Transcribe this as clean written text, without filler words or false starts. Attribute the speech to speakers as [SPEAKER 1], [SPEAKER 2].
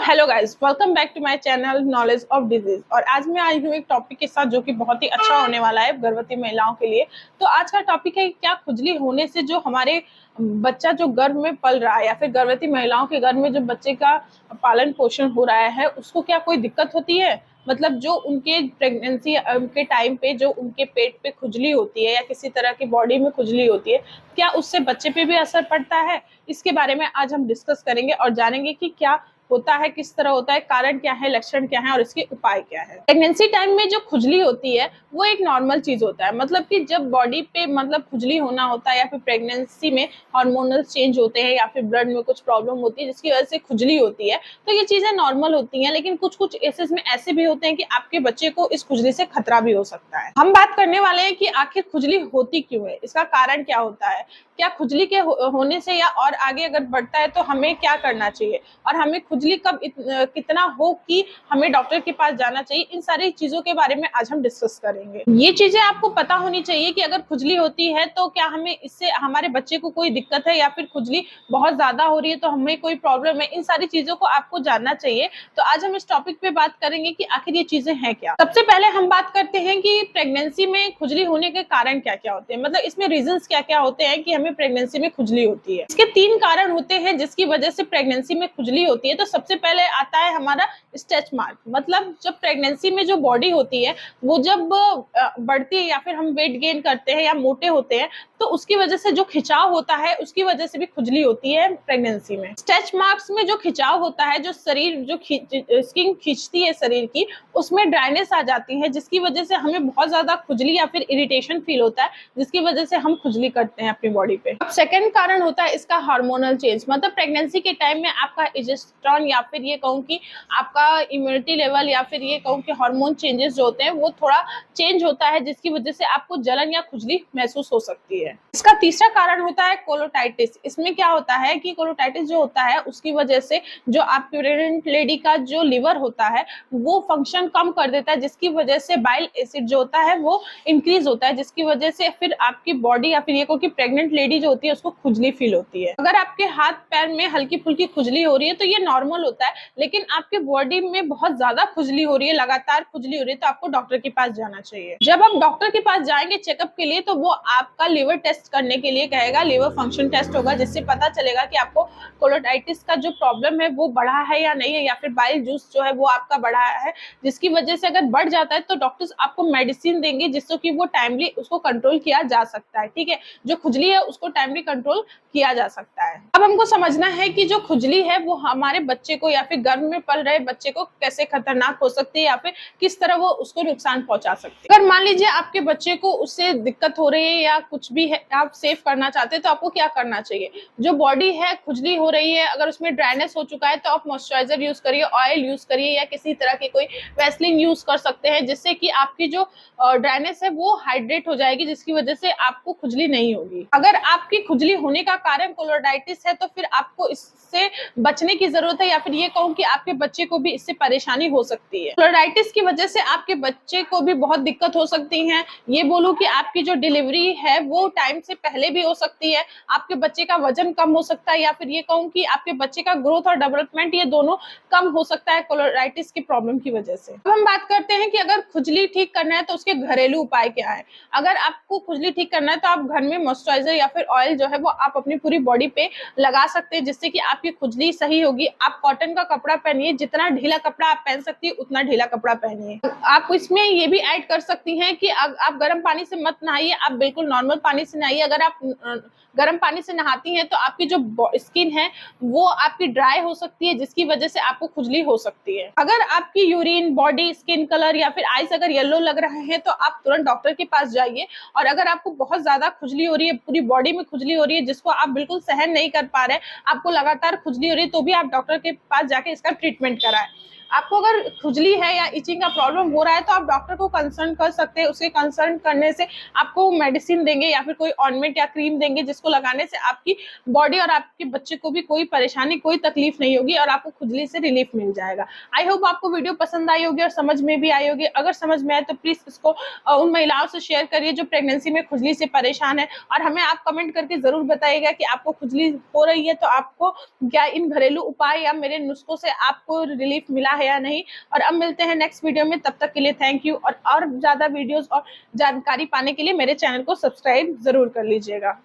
[SPEAKER 1] Hello guys, welcome back to my channel knowledge of disease. और आज मैं आई हूँ एक टॉपिक के साथ जो कि बहुत ही अच्छा होने वाला है गर्भवती महिलाओं के लिए। तो आज का टॉपिक है क्या खुजली होने से जो हमारे बच्चा जो गर्भ में पल रहा है या फिर गर्भवती महिलाओं के गर्भ में जो बच्चे का पालन पोषण हो रहा है उसको क्या कोई दिक्कत होती है। मतलब जो उनके प्रेगनेंसी के टाइम पे जो उनके पेट पे खुजली होती है या किसी तरह की बॉडी में खुजली होती है, क्या उससे बच्चे पे भी असर पड़ता है। इसके बारे में आज हम डिस्कस करेंगे और जानेंगे कि क्या होता है, किस तरह होता है, कारण क्या है, लक्षण क्या है और इसके उपाय क्या है। प्रेगनेंसी टाइम में जो खुजली होती है वो एक नॉर्मल चीज होता है। मतलब कि जब बॉडी पे खुजली होना होता है या फिर प्रेगनेंसी में हार्मोनल चेंज होते हैं या फिर ब्लड में कुछ प्रॉब्लम होती है जिसकी वजह से खुजली होती है, तो ये चीजें नॉर्मल होती हैं। लेकिन कुछ कुछ केसेस में ऐसे भी होते हैं कि आपके बच्चे को इस खुजली से खतरा भी हो सकता है। हम बात करने वाले हैं कि आखिर खुजली होती क्यों है, इसका कारण क्या होता है, क्या खुजली के होने से या और आगे अगर बढ़ता है तो हमें क्या करना चाहिए, और हमें खुजली कब कितना हो कि हमें डॉक्टर के पास जाना चाहिए। इन सारी चीजों के बारे में आज हम डिस्कस करेंगे। ये चीजें आपको पता होनी चाहिए कि अगर खुजली होती है तो क्या हमें इससे हमारे बच्चे को कोई दिक्कत है या फिर खुजली बहुत ज्यादा हो रही है तो हमें कोई प्रॉब्लम है। इन सारी चीजों को आपको जानना चाहिए। तो आज हम इस टॉपिक पे बात करेंगे कि आखिर ये चीजें हैं क्या। सबसे पहले हम बात करते हैं कि प्रेगनेंसी में खुजली होने के कारण क्या क्या होते हैं, मतलब इसमें रीजंस क्या क्या होते हैं कि हमें प्रेगनेंसी में खुजली होती है। इसके 3 कारण होते हैं जिसकी वजह से प्रेगनेंसी में खुजली होती है। तो सबसे पहले आता है हमारा स्ट्रेच मार्क। मतलब जब प्रेगनेंसी में जो बॉडी होती है वो जब बढ़ती है या फिर हम वेट गेन करते हैं या मोटे होते हैं तो उसकी वजह से जो खिंचाव होता है उसकी वजह से भी खुजली होती है प्रेगनेंसी में। स्ट्रेच मार्क्स में जो खिंचाव होता है, जो शरीर जो स्किन खींचती है शरीर की, उसमें ड्राइनेस आ जाती है जिसकी वजह से हमें बहुत ज्यादा खुजली या फिर इरिटेशन फील होता है जिसकी वजह से हम खुजली करते हैं अपनी बॉडी पे। अब सेकंड कारण होता है इसका हार्मोनल चेंज। मतलब प्रेगनेंसी के टाइम में आपका प्रोजेस्टेरोन या फिर ये कहूँ कि आपका इम्यूनिटी लेवल या फिर ये कहूँ कि हार्मोन चेंजेस जो होते हैं वो थोड़ा चेंज होता है जिसकी वजह से आपको जलन या खुजली महसूस हो सकती है। इसका तीसरा कारण होता है कोलोटाइटिस। इसमें क्या होता है कि कोलोटाइटिस जो होता है उसकी वजह से जो आप प्रेग्नेंट लेडी का जो लिवर होता है वो फंक्शन कम कर देता है जिसकी वजह से बाइल एसिड जो होता है वो इंक्रीज होता है जिसकी वजह से फिर आपकी बॉडी या फिर ये कहूँ कि प्रेग्नेंट लेडी जो होती है उसको खुजली फील होती है। अगर आपके हाथ पैर में हल्की फुल्की खुजली हो रही है तो ये नॉर्मल होता है, लेकिन आपके बॉडी में बहुत ज्यादा खुजली हो रही है, लगातार खुजली हो रही है, तो आपको डॉक्टर के पास जाना चाहिए। जब आप डॉक्टर के पास जाएंगे चेकअप के लिए तो वो आपका लिवर टेस्ट करने के लिए कहेगा, लिवर फंक्शन टेस्ट होगा जिससे पता चलेगा कि आपको कोलोटाइटिस का जो प्रॉब्लम है वो बढ़ा है या नहीं है, या फिर बाइल जूस जो है वो आपका बढ़ा है जिसकी वजह से अगर बढ़ जाता है तो डॉक्टर्स आपको मेडिसिन देंगे जिससे कि वो टाइमली उसको कंट्रोल किया जा सकता है। ठीक है, जो खुजली है उसको टाइमली कंट्रोल किया जा सकता है। अब हमको समझना है कि जो खुजली है वो हमारे बच्चे को या फिर गर्भ में पल रहे बच्चे को कैसे खतरनाक हो सकती है या फिर किस तरह वो उसको नुकसान पहुंचा सकती है। अगर मान लीजिए आपके बच्चे को उससे दिक्कत हो रही है या कुछ भी है, आप सेफ करना चाहते हैं तो आपको क्या करना चाहिए। जो बॉडी है खुजली हो रही है, अगर उसमें ड्राइनेस हो चुका है तो आप मॉइस्चराइजर यूज करिए, ऑयल यूज करिए या किसी तरह की कोई वैसलीन यूज कर सकते हैं जिससे कि आपकी जो ड्राइनेस है वो हाइड्रेट हो जाएगी जिसकी वजह से आपको खुजली नहीं होगी। अगर आपकी खुजली होने का कारण कोलोडाइटिस है तो फिर आपको इससे बचने की जरूरत है, या फिर ये कहूँ कि आपके बच्चे को भी इससे परेशानी हो सकती है। कोलोडाइटिस की वजह से आपके बच्चे को भी बहुत दिक्कत हो सकती है। ये बोलूं कि आपकी जो डिलीवरी है वो टाइम से पहले भी हो सकती है, आपके बच्चे का वजन कम हो सकता है, या फिर ये कहूँ कि आपके बच्चे का ग्रोथ और डेवलपमेंट ये दोनों कम हो सकता है कोलोडाइटिस की प्रॉब्लम की वजह से। अब हम बात करते हैं कि अगर खुजली ठीक करना है तो उसके घरेलू उपाय क्या है। अगर आपको खुजली ठीक करना है तो आप घर में मॉइस्चराइजर या फिर ऑयल जो है वो आप अपनी पूरी बॉडी पे लगा सकते हैं जिससे कि आपकी खुजली सही होगी। आप कॉटन का कपड़ा पहनिए, जितना ढीला कपड़ा आप पहन सकती है उतना ढीला कपड़ा पहनिए। आप इसमें ये भी ऐड कर सकती हैं कि आप गर्म पानी से मत नहाइए, आप बिल्कुल नॉर्मल पानी से नहाइए। अगर आप गर्म पानी से नहाती हैं तो आपकी जो स्किन है वो आपकी ड्राई हो सकती है जिसकी वजह से आपको खुजली हो सकती है। अगर आपकी यूरिन, बॉडी, स्किन कलर या फिर आइज अगर येलो लग रहे हैं तो आप तुरंत डॉक्टर के पास जाइए। और अगर आपको बहुत ज्यादा खुजली हो रही है, पूरी बॉडी में खुजली हो रही है जिसको आप बिल्कुल सहन नहीं कर पा रहे, आपको लगातार खुजली हो रही है, तो भी आप डॉक्टर के पास जाके इसका ट्रीटमेंट कराएं। आपको अगर खुजली है या इचिंग का प्रॉब्लम हो रहा है तो आप डॉक्टर को कंसल्ट कर सकते हैं। उसके कंसल्ट करने से आपको मेडिसिन देंगे या फिर कोई ऑइंटमेंट या क्रीम देंगे जिसको लगाने से आपकी बॉडी और आपके बच्चे को भी कोई परेशानी, कोई तकलीफ नहीं होगी और आपको खुजली से रिलीफ मिल जाएगा। आई होप आपको वीडियो पसंद आई होगी और समझ में भी आई होगी। अगर समझ में आए तो प्लीज इसको उन महिलाओं से शेयर करिए जो प्रेगनेंसी में खुजली से परेशान है, और हमें आप कमेंट करके जरूर बताइएगा कि आपको खुजली हो रही है तो आपको क्या इन घरेलू उपाय या मेरे नुस्खों से आपको रिलीफ मिला है या नहीं। और अब मिलते हैं नेक्स्ट वीडियो में, तब तक के लिए थैंक यू। और ज्यादा वीडियोस और जानकारी पाने के लिए मेरे चैनल को सब्सक्राइब जरूर कर लीजिएगा।